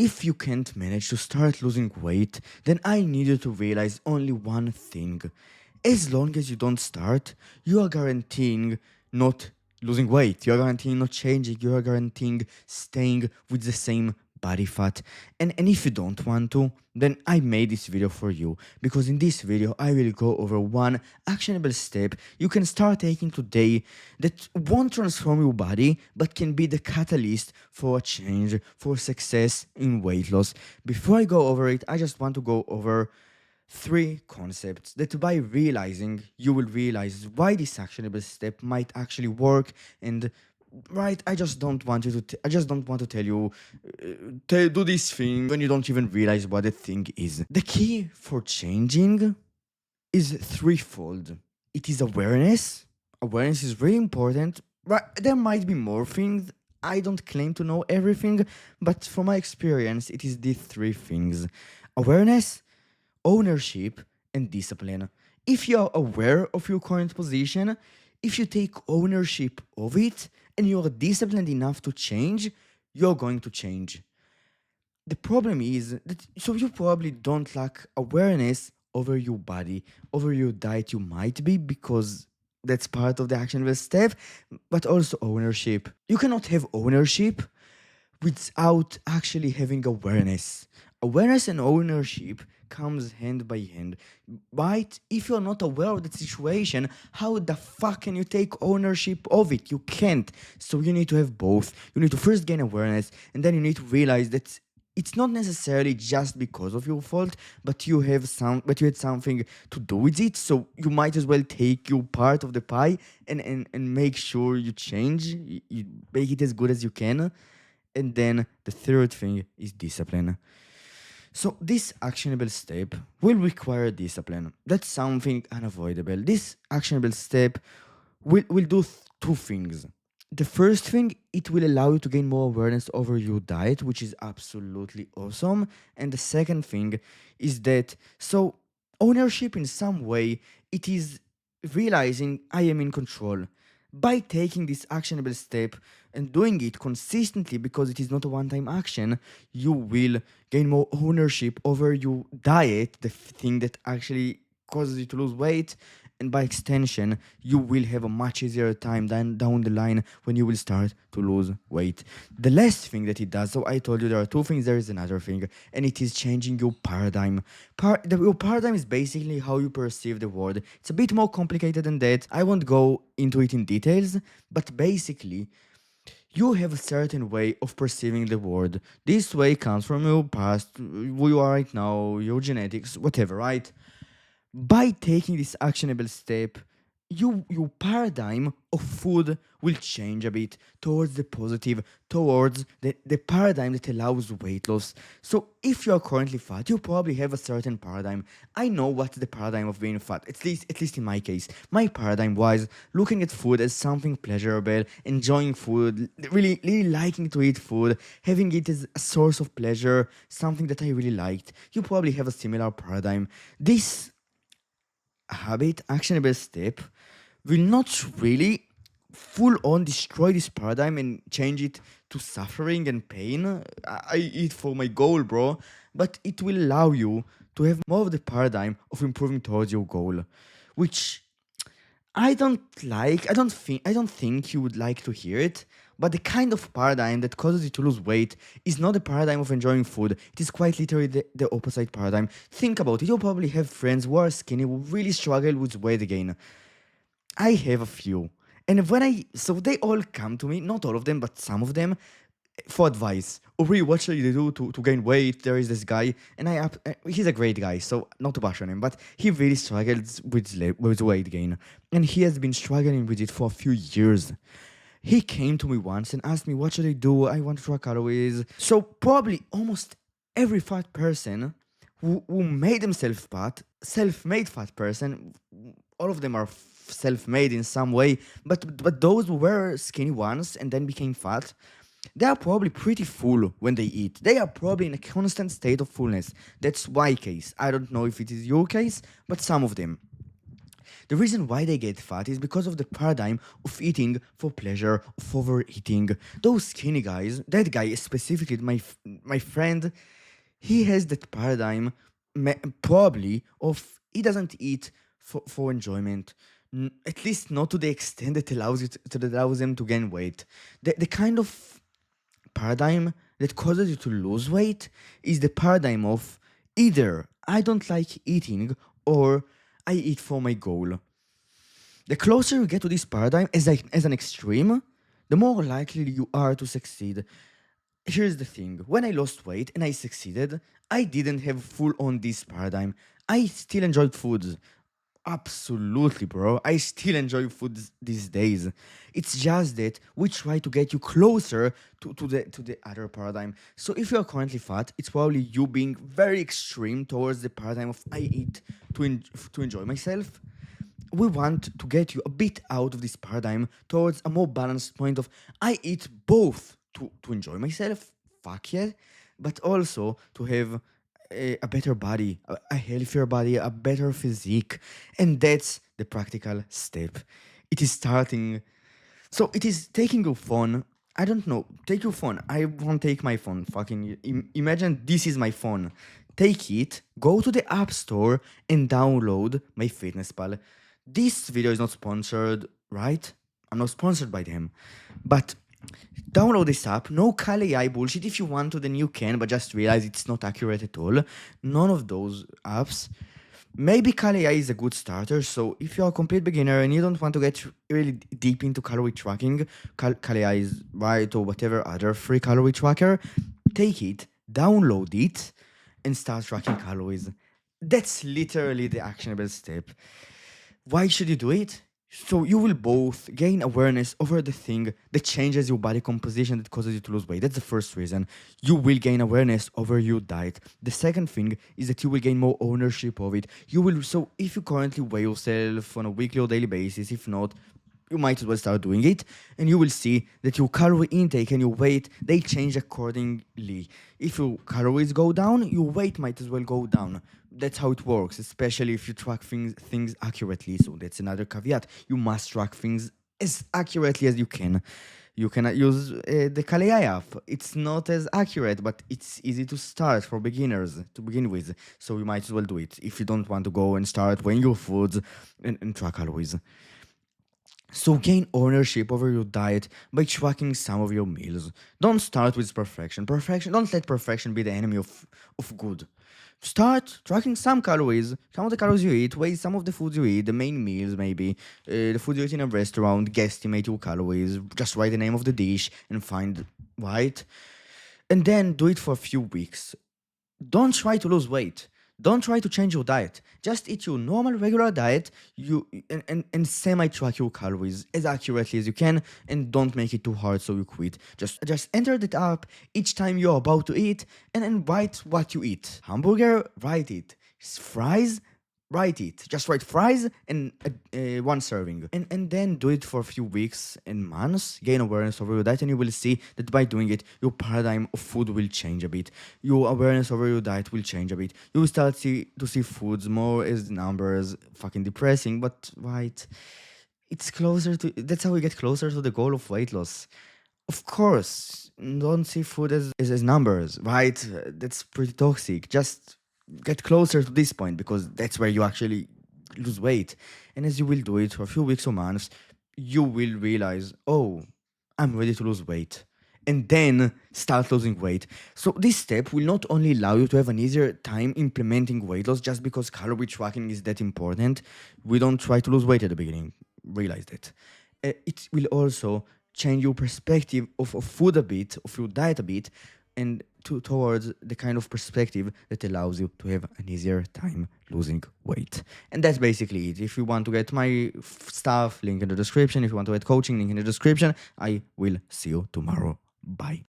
if you can't manage to start losing weight, then I need you to realize only one thing. As long as you don't start, you are guaranteeing not losing weight. You are guaranteeing not changing. You are guaranteeing staying with the same body fat. And if you don't want to, then I made this video for you. Because in this video, I will go over one actionable step you can start taking today that won't transform your body, but can be the catalyst for a change, for success in weight loss. Before I go over it, I just want to go over three concepts that by realizing you will realize why this actionable step might actually work. And right, I just don't want you to I just don't want to tell you do this thing when you don't even realize what the thing is. The key for changing is threefold. It is awareness. Awareness is really important. Right, there might be more things. I don't claim to know everything, but from my experience, it is these three things: awareness, ownership, and discipline. If you are aware of your current position, if you take ownership of it, and you are disciplined enough to change, you're going to change. The problem is that so you probably don't lack awareness over your body, over your diet. You might be, because that's part of the actionable step, but also ownership. You cannot have ownership without actually having awareness. Awareness and ownership comes hand by hand, right? If you're not aware of the situation, how the fuck can you take ownership of it? You can't. So you need to have both. You need to first gain awareness, and then you need to realize that it's not necessarily just because of your fault, but you had something to do with it. So you might as well take your part of the pie and make sure you change. You make it as good as you can. And then the third thing is discipline. So this actionable step will require discipline. That's something unavoidable. This actionable step will do two things. The first thing, it will allow you to gain more awareness over your diet, which is absolutely awesome. And the second thing is that, so ownership in some way, it is realizing I am in control. By taking this actionable step and doing it consistently, because it is not a one-time action, you will gain more ownership over your diet, the thing that actually causes you to lose weight. And by extension, you will have a much easier time down the line when you will start to lose weight. The last thing that it does, so I told you there are two things, there is another thing, and it is changing your paradigm. Your paradigm is basically how you perceive the world. It's a bit more complicated than that. I won't go into it in details, but basically, you have a certain way of perceiving the world. This way comes from your past, who you are right now, your genetics, whatever, right? By taking this actionable step, your paradigm of food will change a bit towards the positive, towards the paradigm that allows weight loss. So if you are currently fat, you probably have a certain paradigm. I know what's the paradigm of being fat, at least in my case. My paradigm was looking at food as something pleasurable, enjoying food, really liking to eat food, having it as a source of pleasure, something that I really liked. You probably have a similar paradigm. This habit, actionable step, will not really full on destroy this paradigm and change it to suffering and pain. I eat for my goal, bro, but it will allow you to have more of the paradigm of improving towards your goal, which I don't like. I don't think you would like to hear it, but the kind of paradigm that causes you to lose weight is not the paradigm of enjoying food. It is quite literally the opposite paradigm. Think about it. You'll probably have friends who are skinny who really struggle with weight gain. I have a few. And so they all come to me, not all of them, but some of them, for advice. Uri, what should you do to gain weight? There is this guy, and he's a great guy, so not to bash on him, but he really struggles with weight gain. And he has been struggling with it for a few years. He came to me once and asked me, what should I do? I want to track calories. So probably almost every fat person who made themselves fat, self-made fat person, all of them are self-made in some way, but those who were skinny ones and then became fat, they are probably pretty full when they eat. They are probably in a constant state of fullness. That's my case. I don't know if it is your case, but some of them. The reason why they get fat is because of the paradigm of eating for pleasure, of overeating. Those skinny guys, that guy specifically, my friend, he has that paradigm, probably, of he doesn't eat for enjoyment. At least not to the extent that allows that allows him to gain weight. The kind of paradigm that causes you to lose weight is the paradigm of either I don't like eating or I eat for my goal. The closer you get to this paradigm as an extreme, the more likely you are to succeed. Here's the thing, when I lost weight and I succeeded, I didn't have full on this paradigm. I still enjoyed food. Absolutely, bro. I still enjoy food these days. It's just that we try to get you closer to the other paradigm. So if you are currently fat, it's probably you being very extreme towards the paradigm of I eat to enjoy myself. We want to get you a bit out of this paradigm towards a more balanced point of I eat both to enjoy myself, fuck yeah, but also to have a better body, a healthier body, a better physique. And that's the practical step. It is starting. So it is taking your phone. I don't know. Take your phone. I won't take my phone. Fucking imagine this is my phone. Take it, go to the App Store and download MyFitnessPal. This video is not sponsored, right? I'm not sponsored by them. But download this app. No Kale AI bullshit. If you want to, then you can, but just realize it's not accurate at all. None of those apps. Maybe Kale AI is a good starter. So if you're a complete beginner and you don't want to get really deep into calorie tracking, Kale AI is right, or whatever other free calorie tracker. Take it, download it, and start tracking calories. That's literally the actionable step. Why should you do it? So you will both gain awareness over the thing that changes your body composition that causes you to lose weight. That's the first reason. You will gain awareness over your diet. The second thing is that you will gain more ownership of it. You will, so if you currently weigh yourself on a weekly or daily basis, if not, you might as well start doing it, and you will see that your calorie intake and your weight, they change accordingly. If your calories go down, your weight might as well go down. That's how it works, especially if you track things accurately. So that's another caveat. You must track things as accurately as you can. You cannot use the Kalei app. It's not as accurate, but it's easy to start for beginners to begin with. So you might as well do it if you don't want to go and start weighing your foods and track calories. So gain ownership over your diet by tracking some of your meals. Don't start with perfection. Don't let perfection be the enemy of good. Start tracking some calories. Count the calories you eat. Weigh some of the foods you eat. The main meals, maybe the food you eat in a restaurant. Guesstimate your calories. Just write the name of the dish and find right. And then do it for a few weeks. Don't try to lose weight. Don't try to change your diet. Just eat your normal regular diet. And semi-track your calories as accurately as you can, and don't make it too hard so you quit. Just enter the app each time you're about to eat, and then write what you eat. Hamburger, write it. Fries, write it. Just write fries and one serving. And then do it for a few weeks and months. Gain awareness over your diet, and you will see that by doing it, your paradigm of food will change a bit. Your awareness over your diet will change a bit. You will start to see foods more as numbers. Fucking depressing, but right. It's closer to. That's how we get closer to the goal of weight loss. Of course, don't see food as numbers, right? That's pretty toxic. Just get closer to this point because that's where you actually lose weight. And as you will do it for a few weeks or months, you will realize, oh, I'm ready to lose weight. And then start losing weight. So this step will not only allow you to have an easier time implementing weight loss just because calorie tracking is that important. We don't try to lose weight at the beginning. Realize that. It will also change your perspective of food a bit, of your diet a bit, and towards the kind of perspective that allows you to have an easier time losing weight. And that's basically it. If you want to get my stuff, link in the description. If you want to get coaching, link in the description. I will see you tomorrow. Bye.